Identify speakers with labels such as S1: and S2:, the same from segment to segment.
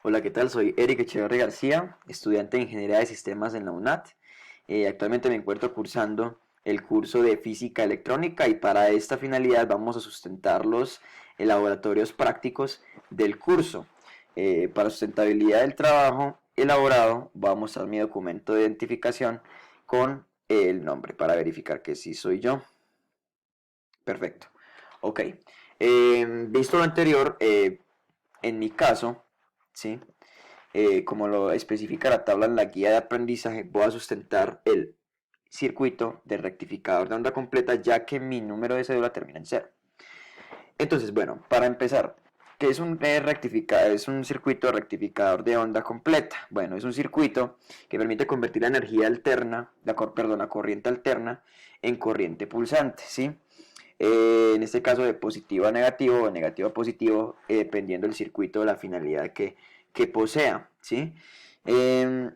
S1: Hola, ¿qué tal? Soy Eric Echeverri García, estudiante de Ingeniería de Sistemas en la UNAT. Actualmente me encuentro cursando el curso de Física Electrónica y para esta finalidad vamos a sustentar los laboratorios prácticos del curso. Para sustentabilidad del trabajo elaborado voy a mostrar mi documento de identificación con el nombre para verificar que sí soy yo. Perfecto. Ok. Visto lo anterior, en mi caso, ¿sí? Como lo especifica la tabla en la guía de aprendizaje, voy a sustentar el circuito de rectificador de onda completa, ya que mi número de cédula termina en cero. Entonces, bueno, para empezar, ¿qué es es un circuito rectificador de onda completa? Bueno, es un circuito que permite convertir la energía alterna, la corriente alterna, en corriente pulsante, ¿sí? En este caso de positivo a negativo o negativo a positivo, dependiendo del circuito de la finalidad que posea, ¿sí? Eh,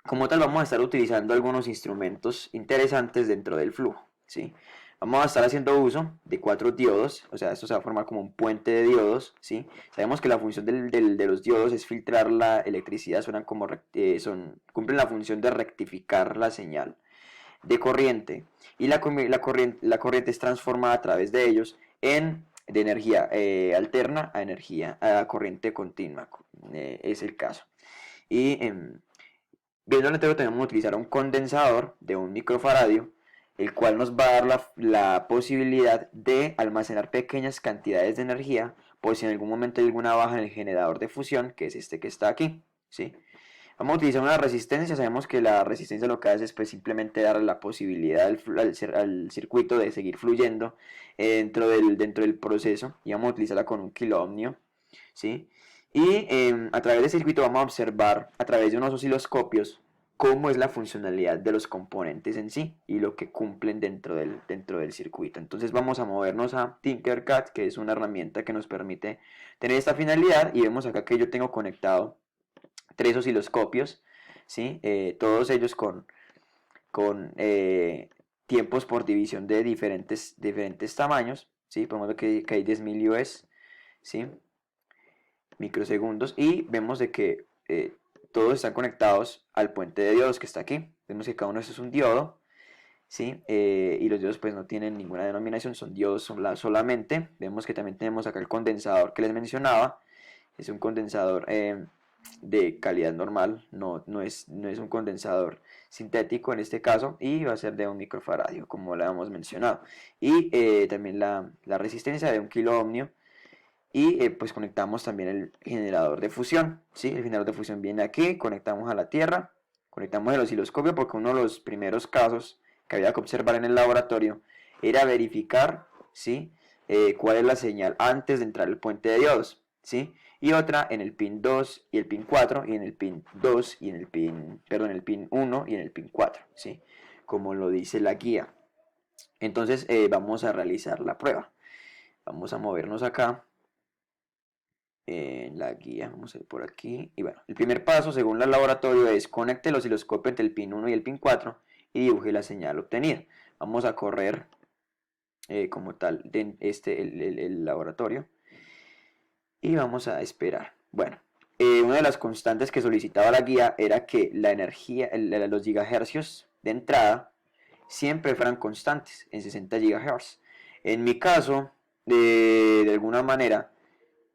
S1: Como tal, vamos a estar utilizando algunos instrumentos interesantes dentro del flujo, ¿sí? Vamos a estar haciendo uso de cuatro diodos, o sea, esto se va a formar como un puente de diodos, ¿sí? Sabemos que la función de los diodos es filtrar la electricidad, cumplen la función de rectificar la señal de corriente y la corriente es transformada a través de ellos de energía alterna a corriente continua, es el caso. Y viendo el anterior tenemos que utilizar un condensador de un microfaradio, el cual nos va a dar la posibilidad de almacenar pequeñas cantidades de energía por si en algún momento hay alguna baja en el generador de fusión, que es este que está aquí, ¿sí? Vamos a utilizar una resistencia, sabemos que la resistencia lo que hace es pues, simplemente darle la posibilidad al circuito de seguir fluyendo dentro del proceso y vamos a utilizarla con un kilo ohmio, ¿sí? Y a través del circuito vamos a observar a través de unos osciloscopios cómo es la funcionalidad de los componentes en sí y lo que cumplen dentro del circuito. Entonces vamos a movernos a Tinkercad, que es una herramienta que nos permite tener esta finalidad y vemos acá que yo tengo conectado tres osciloscopios, ¿sí? Todos ellos con tiempos por división de diferentes tamaños, ¿sí? Podemos ver que hay 10.000 US, ¿sí? Microsegundos y vemos de que todos están conectados al puente de diodos que está aquí. Vemos que cada uno de estos es un diodo, ¿sí? Y los diodos pues no tienen ninguna denominación, son diodos solamente. Vemos que también tenemos acá el condensador que les mencionaba, es un condensador de calidad normal, no es un condensador sintético en este caso y va a ser de un microfaradio como lo habíamos mencionado. Y también la resistencia de un kilo ohmio y pues conectamos también el generador de fusión, ¿sí? El generador de fusión viene aquí, conectamos a la tierra, conectamos el osciloscopio porque uno de los primeros casos que había que observar en el laboratorio era verificar, ¿sí? Cuál es la señal antes de entrar al puente de diodos, ¿sí? Y otra en el pin 2 y el pin 4 y en el pin 2 y en el pin, perdón, en el pin 1 y en el pin 4, ¿sí? Como lo dice la guía. Entonces vamos a realizar la prueba. Vamos a movernos acá en la guía, vamos a ir por aquí. Y bueno, el primer paso, según el laboratorio, es conecte el osciloscopio entre el pin 1 y el pin 4 y dibuje la señal obtenida. Vamos a correr como tal el laboratorio y vamos a esperar. Bueno, una de las constantes que solicitaba la guía era que la energía, los gigahercios de entrada siempre fueran constantes en 60 GHz. En mi caso, de alguna manera,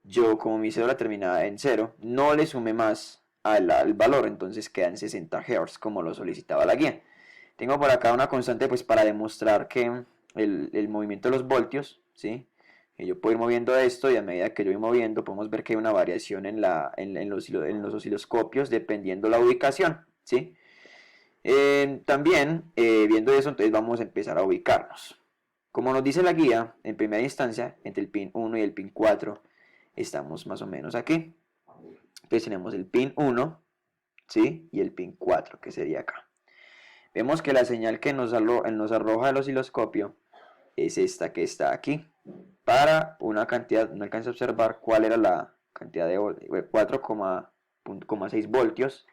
S1: yo como mi cédula terminaba en cero, no le sumé más al valor, entonces queda en 60 Hz como lo solicitaba la guía. Tengo por acá una constante pues para demostrar que el movimiento de los voltios, ¿sí? Que yo puedo ir moviendo esto y a medida que yo voy moviendo podemos ver que hay una variación en los osciloscopios dependiendo la ubicación, ¿sí? También, viendo eso, entonces vamos a empezar a ubicarnos. Como nos dice la guía, en primera instancia, entre el pin 1 y el pin 4, estamos más o menos aquí. Entonces tenemos el pin 1, ¿sí? Y el pin 4, que sería acá. Vemos que la señal que nos arroja el osciloscopio es esta que está aquí. Para una cantidad, no alcanza a observar cuál era la cantidad de 4,6 voltios.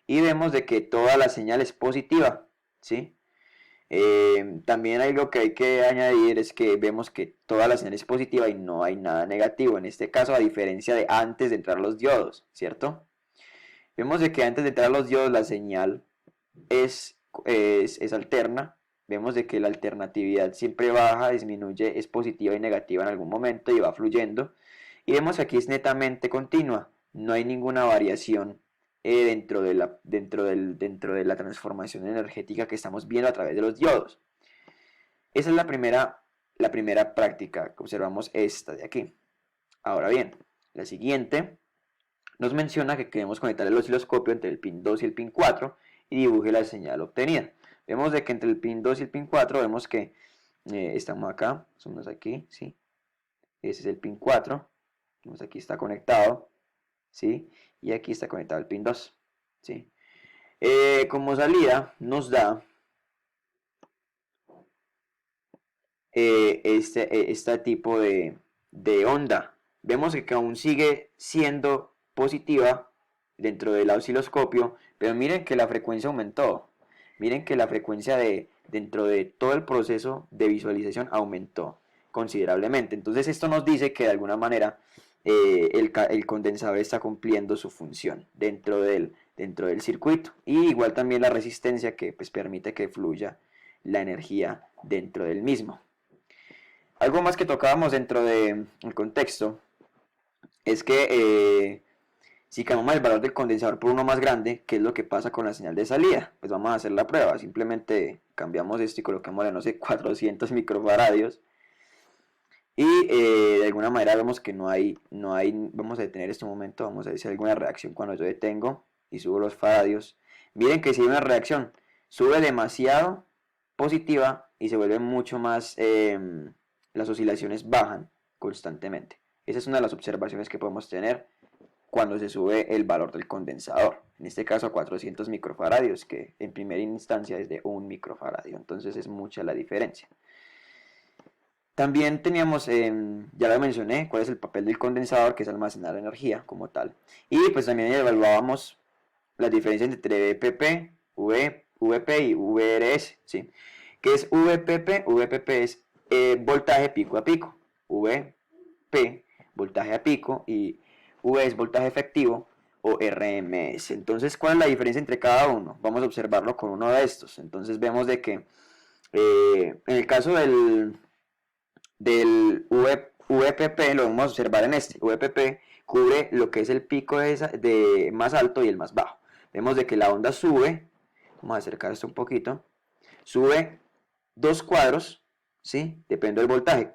S1: Y vemos de que toda la señal es positiva, ¿sí? También algo que hay que añadir es que vemos que toda la señal es positiva y no hay nada negativo. En este caso, a diferencia de antes de entrar los diodos, ¿cierto? Vemos de que antes de entrar los diodos la señal es alterna. Vemos de que la alternatividad siempre baja, disminuye, es positiva y negativa en algún momento y va fluyendo. Y vemos que aquí es netamente continua. No hay ninguna variación dentro de la transformación energética que estamos viendo a través de los diodos. Esa es la primera práctica que observamos, esta de aquí. Ahora bien, la siguiente nos menciona que queremos conectar el osciloscopio entre el pin 2 y el pin 4 y dibuje la señal obtenida. Vemos de que entre el pin 2 y el pin 4 vemos que estamos acá, somos aquí, ¿sí? Ese es el pin 4, vemos aquí está conectado, ¿sí? Y aquí está conectado el pin 2, ¿sí? Como salida nos da este tipo de onda. Vemos que aún sigue siendo positiva dentro del osciloscopio, pero miren que la frecuencia aumentó. Miren que la frecuencia dentro de todo el proceso de visualización aumentó considerablemente. Entonces esto nos dice que de alguna manera el condensador está cumpliendo su función dentro del circuito. Y igual también la resistencia que pues, permite que fluya la energía dentro del mismo. Algo más que tocábamos dentro del contexto es que si cambiamos el valor del condensador por uno más grande, ¿qué es lo que pasa con la señal de salida? Pues vamos a hacer la prueba, simplemente cambiamos esto y colocamos, no sé, 400 microfaradios. Y de alguna manera vemos que vamos a detener este momento, vamos a ver si hay alguna reacción cuando yo detengo y subo los faradios. Miren que si hay una reacción, sube demasiado positiva y se vuelve mucho más, las oscilaciones bajan constantemente. Esa es una de las observaciones que podemos tener cuando se sube el valor del condensador, en este caso a 400 microfaradios, que en primera instancia es de 1 microfaradio, entonces es mucha la diferencia. También teníamos, ya lo mencioné, cuál es el papel del condensador, que es almacenar energía como tal. Y pues también evaluábamos las diferencias entre VPP, VP y VRS, ¿sí? ¿Qué es VPP? VPP es voltaje pico a pico, VP, voltaje a pico, y V es voltaje efectivo o RMS. Entonces, ¿cuál es la diferencia entre cada uno? Vamos a observarlo con uno de estos. Entonces vemos de que en el caso del VPP, lo vamos a observar en este. VPP cubre lo que es el pico de más alto y el más bajo. Vemos de que la onda sube, vamos a acercar esto un poquito, sube 2 cuadros, ¿sí? Depende del voltaje.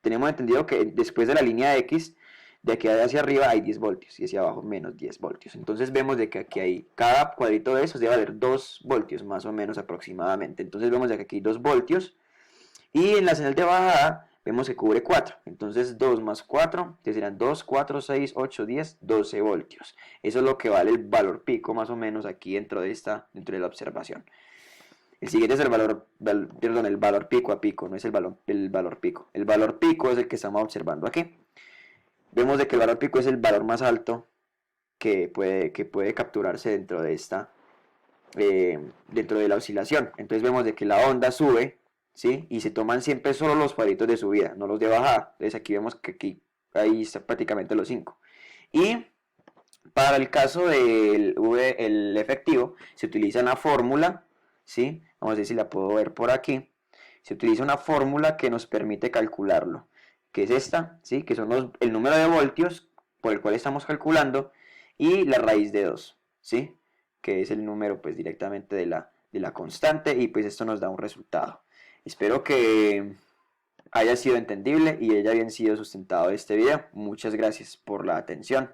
S1: Tenemos entendido que después de la línea X, de aquí hacia arriba hay 10 voltios y hacia abajo menos 10 voltios. Entonces vemos de que aquí hay, cada cuadrito de esos debe haber 2 voltios más o menos aproximadamente. Entonces vemos de que aquí hay 2 voltios y en la señal de bajada vemos que cubre 4. Entonces 2 más 4, que serán 2, 4, 6, 8, 10, 12 voltios. Eso es lo que vale el valor pico más o menos aquí dentro de la observación. El siguiente es el valor pico a pico, no es el valor pico. El valor pico es el que estamos observando aquí. Vemos de que el valor pico es el valor más alto que puede capturarse dentro de la oscilación. Entonces vemos de que la onda sube, ¿sí? Y se toman siempre solo los cuadritos de subida, no los de bajada. Entonces aquí vemos que ahí está prácticamente los 5. Y para el caso del el efectivo, se utiliza una fórmula, ¿sí? Vamos a ver si la puedo ver por aquí. Se utiliza una fórmula que nos permite calcularlo, que es esta, ¿sí? Que son el número de voltios por el cual estamos calculando y la raíz de 2, ¿sí? Que es el número pues directamente de la constante, y pues esto nos da un resultado. Espero que haya sido entendible y haya bien sido sustentado este video. Muchas gracias por la atención.